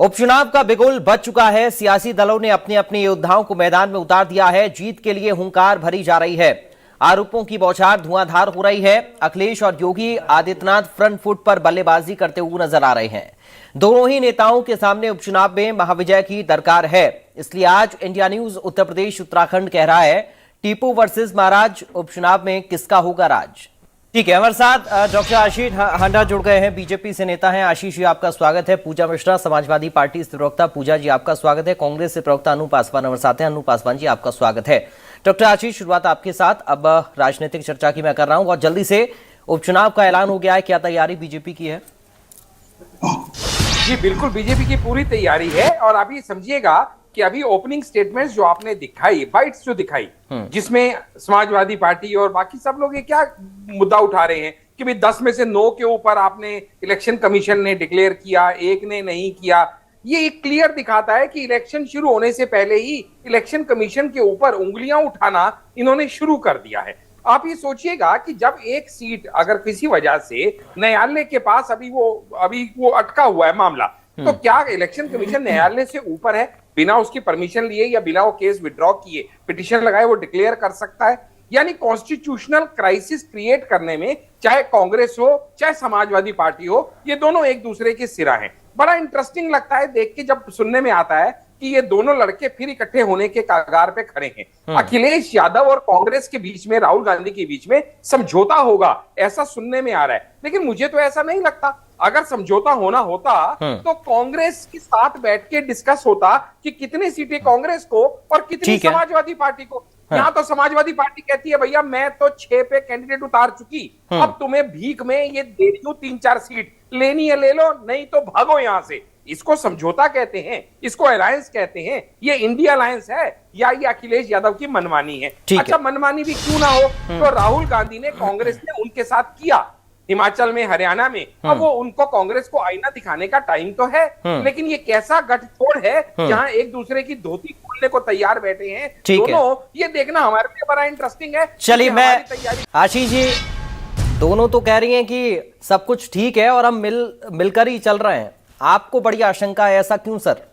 उपचुनाव का बिगुल बज चुका है। सियासी दलों ने अपने अपने योद्धाओं को मैदान में उतार दिया है। जीत के लिए हुंकार भरी जा रही है। आरोपों की बौछार धुआंधार हो रही है। अखिलेश और योगी आदित्यनाथ फ्रंट फुट पर बल्लेबाजी करते हुए नजर आ रहे हैं। दोनों ही नेताओं के सामने उपचुनाव में महाविजय की दरकार है। इसलिए आज इंडिया न्यूज उत्तर प्रदेश उत्तराखंड कह रहा है, टीपू वर्सेस महाराज, उपचुनाव में किसका होगा राज। ठीक है, हमारे साथ डॉक्टर आशीष हांडा जुड़ गए हैं, बीजेपी से नेता हैं। आशीष जी, आपका स्वागत है। पूजा मिश्रा, समाजवादी पार्टी से प्रवक्ता, पूजा जी आपका स्वागत है। कांग्रेस से प्रवक्ता अनु पासवान हमारे साथ हैं। अनु पासवान जी आपका स्वागत है। डॉक्टर आशीष, शुरुआत आपके साथ। अब राजनीतिक चर्चा की मैं कर रहा हूं और जल्दी से उपचुनाव का ऐलान हो गया है, क्या तैयारी बीजेपी की है? जी बिल्कुल, बीजेपी की पूरी तैयारी है। और आप ये समझिएगा कि अभी ओपनिंग स्टेटमेंट्स जो आपने दिखाई, बाइट्स जो दिखाई, जिसमें समाजवादी पार्टी और बाकी सब लोग ये क्या मुद्दा उठा रहे हैं कि भाई 10 में से 9 के ऊपर आपने इलेक्शन कमीशन ने डिक्लेयर किया, एक ने नहीं किया। ये एक क्लियर दिखाता है कि इलेक्शन शुरू होने से पहले ही इलेक्शन कमीशन के ऊपर उंगलियां उठाना इन्होंने शुरू कर दिया है। आप ये सोचिएगा कि जब एक सीट अगर किसी वजह से न्यायालय के पास अभी वो अटका हुआ है मामला, तो क्या इलेक्शन कमीशन न्यायालय से ऊपर है? बिना उसकी परमिशन लिए या बिना वो केस विड्रॉ किए पिटीशन लगाए वो डिक्लेयर कर सकता है? यानी कॉन्स्टिट्यूशनल क्राइसिस क्रिएट करने में चाहे कांग्रेस हो चाहे समाजवादी पार्टी हो, ये दोनों एक दूसरे के सिरा हैं। बड़ा इंटरेस्टिंग लगता है देख के जब सुनने में आता है कि ये दोनों लड़के फिर इकट्ठे होने के कगार पे खड़े हैं। अखिलेश यादव और कांग्रेस के बीच में, राहुल गांधी के बीच में समझौता होगा, ऐसा सुनने में आ रहा है। लेकिन मुझे तो ऐसा नहीं लगता। अगर समझौता होना होता तो कांग्रेस के साथ बैठ के डिस्कस होता कि कितनी सीटें कांग्रेस को और कितनी समाजवादी पार्टी को। यहाँ तो समाजवादी पार्टी कहती है भैया मैं तो 6 पे कैंडिडेट उतार चुकी, अब तुम्हें भीख में ये दे रही हूं 3-4 सीट, लेनी है ले लो, नहीं तो भागो यहां से। इसको समझौता कहते हैं, इसको अलायंस कहते हैं। ये इंडिया अलायंस है या ये अखिलेश यादव की मनमानी है? अच्छा, मनमानी भी क्यों ना हो, तो राहुल गांधी ने, कांग्रेस ने उनके साथ किया हिमाचल में, हरियाणा में। अब वो उनको कांग्रेस को आईना दिखाने का टाइम तो है, लेकिन ये कैसा गठजोड़ है जहां एक दूसरे की धोती खोलने को तैयार बैठे हैं दोनों, ये देखना हमारे लिए बड़ा इंटरेस्टिंग है। चलिए, मैं आशीष जी, दोनों तो कह रही हैं कि सब कुछ ठीक है और हम मिलकर ही चल रहे हैं। आपको बड़ी आशंका है, ऐसा क्यों सर?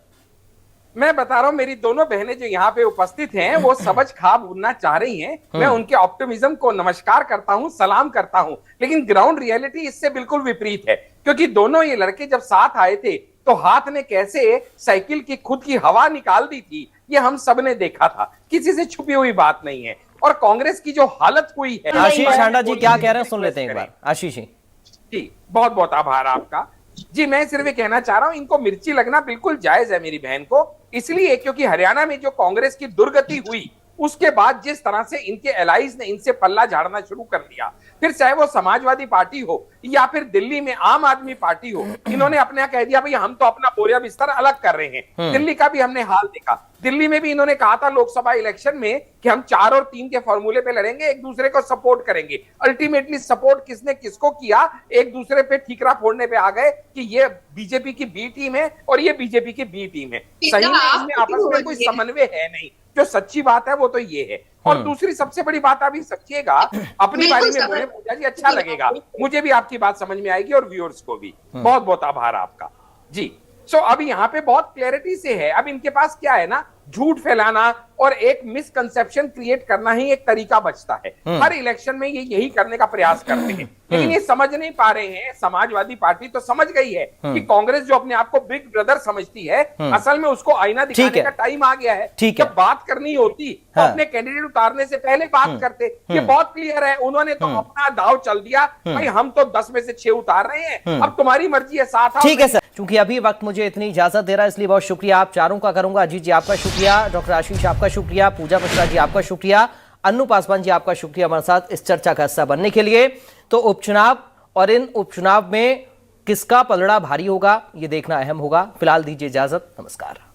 मैं बता रहा हूं, मेरी दोनों बहनें जो यहाँ पे उपस्थित हैं वो सबज ख्वाब बुनना चाह रही हैं। मैं उनके ऑप्टिमिज्म को नमस्कार करता हूं, सलाम करता हूं, लेकिन ग्राउंड रियलिटी इससे बिल्कुल विपरीत है। क्योंकि दोनों ये लड़के जब साथ आए थे तो हाथ ने कैसे साइकिल की खुद की हवा निकाल दी थी, ये हम सब ने देखा था। किसी से छुपी हुई बात नहीं है। और कांग्रेस की जो हालत हुई है, आशीष हांडा जी क्या कह रहे हैं, सुन लेते हैं एक बार। आशीष जी, बहुत बहुत आभार आपका। जी, मैं सिर्फ ये कहना चाह रहा हूं, इनको मिर्ची लगना बिल्कुल जायज है मेरी बहन को, इसलिए क्योंकि हरियाणा में जो कांग्रेस की दुर्गति हुई उसके बाद जिस तरह से इनके एलाइज ने इनसे पल्ला झाड़ना शुरू कर दिया, फिर चाहे वो समाजवादी पार्टी हो या फिर दिल्ली में आम आदमी पार्टी हो, इन्होंने अपने यहाँ कह दिया भाई हम तो अपना बोरिया बिस्तर अलग कर रहे हैं। दिल्ली का भी हमने हाल देखा। दिल्ली में भी इन्होंने कहा था लोकसभा इलेक्शन में कि हम 4 और 3 के फॉर्मूले पे लड़ेंगे, एक दूसरे को सपोर्ट करेंगे। अल्टीमेटली सपोर्ट किसने किसको किया, एक दूसरे पे ठीकरा फोड़ने पे आ गए कि ये बीजेपी की बी टीम है और ये बीजेपी की बी टीम है। सही में इसमें आपस में कोई समन्वय है नहीं। जो सच्ची बात है वो तो ये है। और दूसरी सबसे बड़ी बात आप समझिएगा, अपनी बारी में बोले पूजा जी, अच्छा लगेगा, मुझे भी आपकी बात समझ में आएगी और व्यूअर्स को भी। बहुत बहुत आभार आपका जी। सो अब यहाँ पे बहुत क्लैरिटी से है। अब इनके पास क्या है ना, झूठ फैलाना और एक मिसकंसेप्शन क्रिएट करना ही एक तरीका बचता है। हर इलेक्शन में ये यही करने का प्रयास करते हैं, लेकिन ये समझ नहीं पा रहे हैं। समाजवादी पार्टी तो समझ गई है कि कांग्रेस जो अपने आप को बिग ब्रदर समझती है, असल में उसको आईना दिखाने का टाइम आ गया है। जब बात करनी होती तो अपने कैंडिडेट उतारने से पहले बात करते। ये बहुत क्लियर है। उन्होंने तो अपना दाव चल दिया, भाई हम तो 10 में से 6 उतार रहे हैं, अब तुम्हारी मर्जी है, साथ। ठीक है सर, क्योंकि अभी वक्त मुझे इतनी इजाजत दे रहा है, इसलिए बहुत शुक्रिया आप चारों का करूंगा। अजीत जी आपका शुक्रिया, डॉक्टर आशीष आपका शुक्रिया, पूजा मिश्रा जी आपका शुक्रिया, अनु पासवान जी आपका शुक्रिया हमारे साथ इस चर्चा का हिस्सा बनने के लिए। तो उपचुनाव और इन उपचुनाव में किसका पलड़ा भारी होगा, ये देखना अहम होगा। फिलहाल दीजिए इजाजत, नमस्कार।